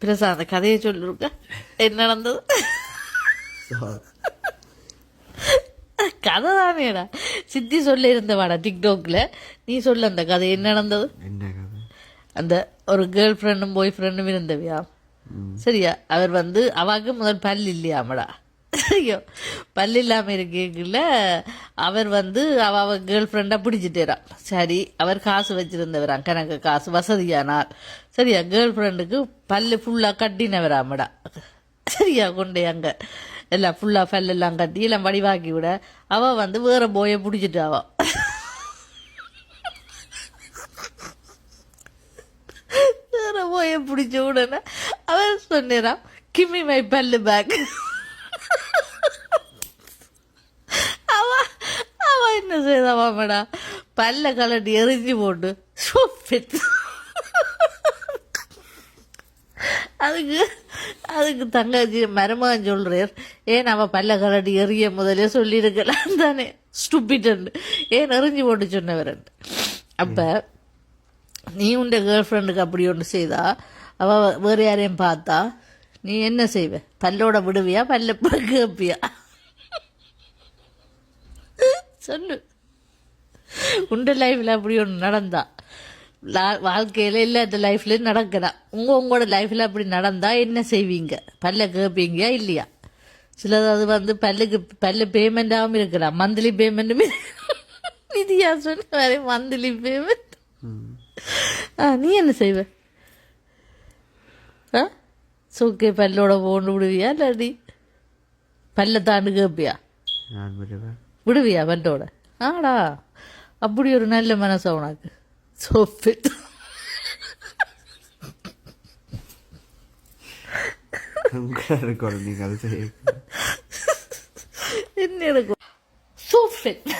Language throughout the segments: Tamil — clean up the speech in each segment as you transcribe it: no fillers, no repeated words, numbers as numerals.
பிரசாந்த் கதையை சொல்லிருக்க என்ன நடந்தது? கதை தானேடா சித்தி சொல்ல இருந்தவாடா டிக்டாக்ல. நீ சொல்ல அந்த கதை என்ன நடந்தது? அந்த ஒரு கேர்ள் ஃப்ரெண்டும் பாய் ஃப்ரெண்டும் இருந்தவியா, சரியா? அவர் வந்து அவாக்கு முதல் பல் இல்லையாமடா. ஐயோ, பல் இல்லாமல் இருக்கல. அவர் வந்து அவ கேர்ள் ஃப்ரெண்டாக பிடிச்சிட்டேறான். சரி, அவர் காசு வச்சிருந்தவரான், கணக்கு காசு வசதியானார். சரியா, கேர்ள் ஃப்ரெண்டுக்கு பல்லு ஃபுல்லாக கட்டினவராமடா. சரியா, கொண்டே அங்கே எல்லாம் ஃபுல்லாக பல்லெல்லாம் கட்டி எல்லாம் வடிவாக்கி விட அவள் வந்து வேற போயை பிடிச்சிட்டு வேற போயை பிடிச்ச உடனே அவர் சொன்னான், கிம்மி மை பல்லு பேக். அவ என்ன செய்தாவாமடா, பல்ல கலட்டி எரிஞ்சு போட்டு அதுக்கு தங்கச்சி மருமகன் சொல்றார், ஏன் அவ பல்ல கலட்டி எறிய முதலே சொல்லியிருக்கலாம் தானே, ஸ்டூபிட் ஏன் எறிஞ்சு போட்டு சொன்னவர். அப்ப நீ உண்ட கேர்ள் ஃப்ரெண்டுக்கு அப்படி ஒன்று செய்தா, அவ வேற யாரையும் பார்த்தா நீ என்ன செய்வ? பல்லோட விடுவியா, பல்ல கேப்பியா? சொல்லு. உண்ட லைஃப்ல அப்படி ஒன்று நடந்தா, வாழ்க்கையில இல்லாத லைஃப்ல நடக்கிறா, உங்களோட லைஃப்ல அப்படி நடந்தா என்ன செய்வீங்க? பல்ல கேட்பீங்க இல்லையா? சிலது அது வந்து பல்லு பேமெண்டாகவும் இருக்கலாம், மந்த்லி பேமெண்ட்டும். நிதியா சொன்ன மந்த்லி பேமெண்ட். நீ என்ன செய்வ? சோக்கே பல்லோட போண்டு விடுவியா, இல்லாடி பல்ல தாண்டு கேட்பியா? விடுவியா பல்லோட? ஆடா, அப்படி ஒரு நல்ல மனசா உனக்கு. சோஃபிட் என்ன இருக்கும் சோஃபிட்.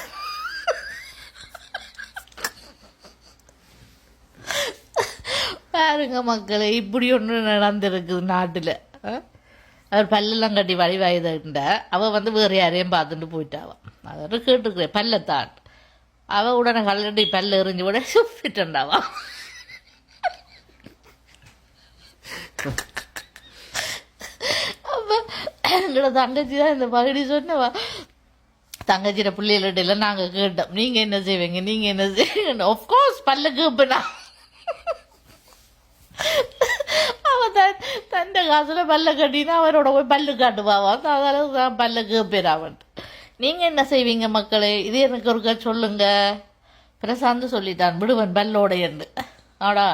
பாருங்க மக்களே, இப்படி ஒன்று நடந்திருக்குது நாட்டில். அவர் பல்லெல்லாம் கட்டி வழிவாயுத அவள் வந்து வேறு யாரையும் பார்த்துட்டு போயிட்டாவான். அதை கேட்டுக்கிறேன், பல்லத்தான். அவ உடனே கல்லடி பல்ல எறிஞ்சு கூட சுப்பிட்டாவா. அப்ப எங்களோட தங்கச்சி தான் இந்த பகுதி சொன்னவா. தங்கச்சியோட பிள்ளைகள்ட்ட நாங்கள் கேட்டோம், நீங்க என்ன செய்வீங்க, நீங்க என்ன செய்வீங்க? ஆஃப்கோர்ஸ் பல்ல கேப்பனா. தண்டை காசுல பல்ல கட்டினா அவரோட போய் பல்லு காட்டுவாவான். அதனால பல்ல கேப்பேராவன். நீங்க என்ன செய்வீங்க மக்களே? இது எனக்கு ஒருக்கா சொல்லுங்க. பிரசாந்த் சொல்லிட்டான், விடுவன் பல்லோட என்று. ஆடா.